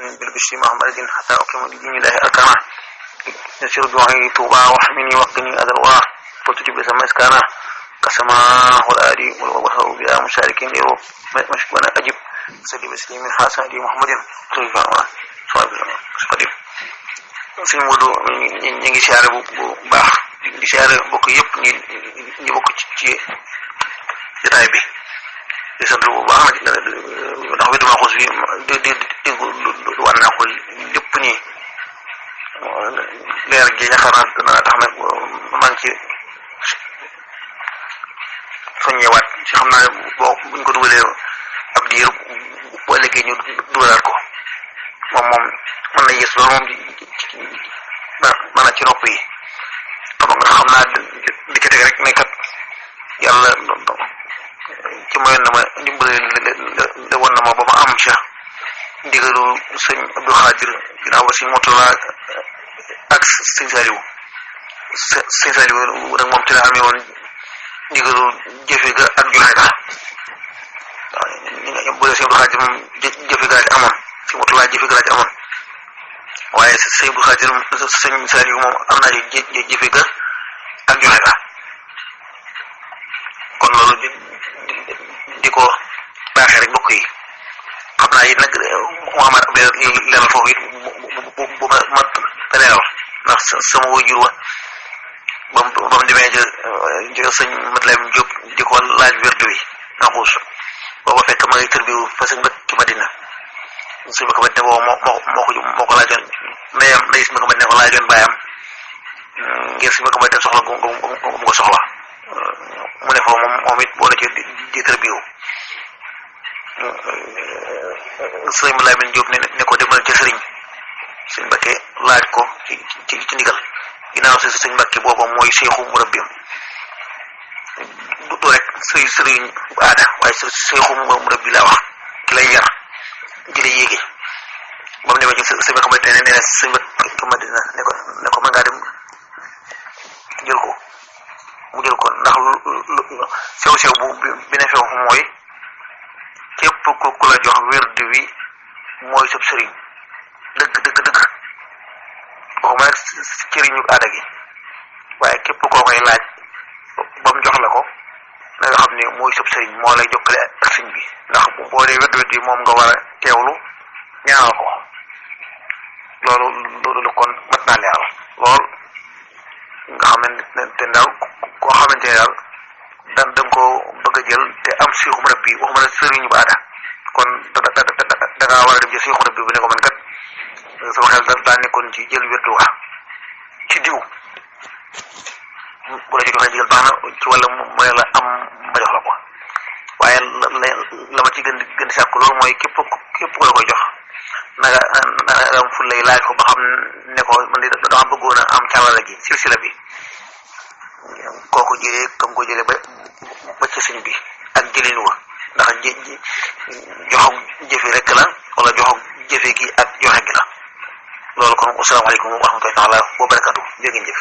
بالبشر محمد حتى أقيم لدين الله أركانه يسير دعائي توبا وحمني وقني أذى الورى وتجب سما إسكانه كسماه الآدي والوهو بها مشاركين له مشكونا أجب سيدي بسليم حسن دي محمد طيب صلى الله عليه suñ Modou ñu ngi siyaare bu baax di siyaare bokk yëpp ñi bokk ci jotaay bi di sant bu baax nag ndax wetu ma xos bi di wan naa ko lépp nii leer gi yaakaar naa dana tax nag maa ngi ci soññewaat ci xam naa boo buñ ko dugalee ab diir bu ëllëgee ñu dugalaat ko moom mën na yées loolu moom mën a ci nopp yi xam naa di ko teg rek ne kat yàlla ci mayoon na ma dimbale la woon na ma ba ma am ca ndigalu sëñ Abdou Khadir ginnaaw ba sëñ Moutalla ak sëñ Saliou sëñ Saliou nag moom ci la amee woon ndigalu jëfe ga ak joxe ga waaw bu dee sëñ Abdou Khadir moom jëfe ga la amoon sëñ Moutalla jëfe ga la ci amoon waaye sëñ Abdou Khadir sëñ Saliou moom am naa ci jëfe ga ak joxe ga kon loolu di ko baaxee rek bokk yi xam naa it nag Mouhamad Abdel leeral foofu it bu ma leeral ndax sama wajur wa ba mu demee ca sëñ Matlaim Diop di ko laaj werdu wi na xuus booba fekk ma ngi tërbiwu fa sëñ Mbacke ci Madina sëñ Mbacke Madina boobu moo ko laajoon ndeyam ndey si Mbacke Madina ko laajoon baayam ngir si Mbacke Madina soxla mu ko soxla mu ne foofu moom it boole ci di tërbiwu sëñ Lamine Diop ne ko demal ca sëriñ sëñ Mbacke laaj ko ci ndigal ginnaaw si sëñ Mbacke booba mooy seexu murabbiyam du rek sëriñ aada waaye seexu murabbi laa wax ki lay yar ki lay yéege ba mu demee ci sëñ Mbacke Madina nee na sëñ Mbacke Madina ne ko mën ngaa dem jël ko mu jël ko ndax sew bu bi ne foofu mooy képp ku la jox werd wi mooy sab sëriñ dëgg waxuma nag sëriñu aada gi waaye képp koo koy laaj ba mu jox la ko na nga xam ne mooy sab sëriñ moo lay jokkale ak sëñ bi ndax boo dee werd yi moom nga war a teewlu ñaanal ko loolu kon mat naa leeral lool nga xamante ne daal koo xamante ne daal da nga koo bëgg a jël te am siixu rabbi waxuma ne sëriñu ba aada kon da ngaa war a dem ci siixu rabbi bu ne ko man kat sama xel daa nekkoon ci jël wérdu wax ci diw bu la ci joxee digal baax na ci wàlla mu ne la am ma jox la ko waaye la ma ci gën di sàkku loolu mooy képp ku la koy jox na nga am fu lay laaj ko ba xam ne ko man de dama bëggoon a am càllala gi silsila bi kooku jëlee kam ko jëlee ba ci sëñ bi ak jëlin wa ndax joxam jëfe rek la wala joxam jëfe gi ak joxe gi la loolu kon asalaamaaleykum wa rahmatullahi taala wa barakatu jërë ngeen jëf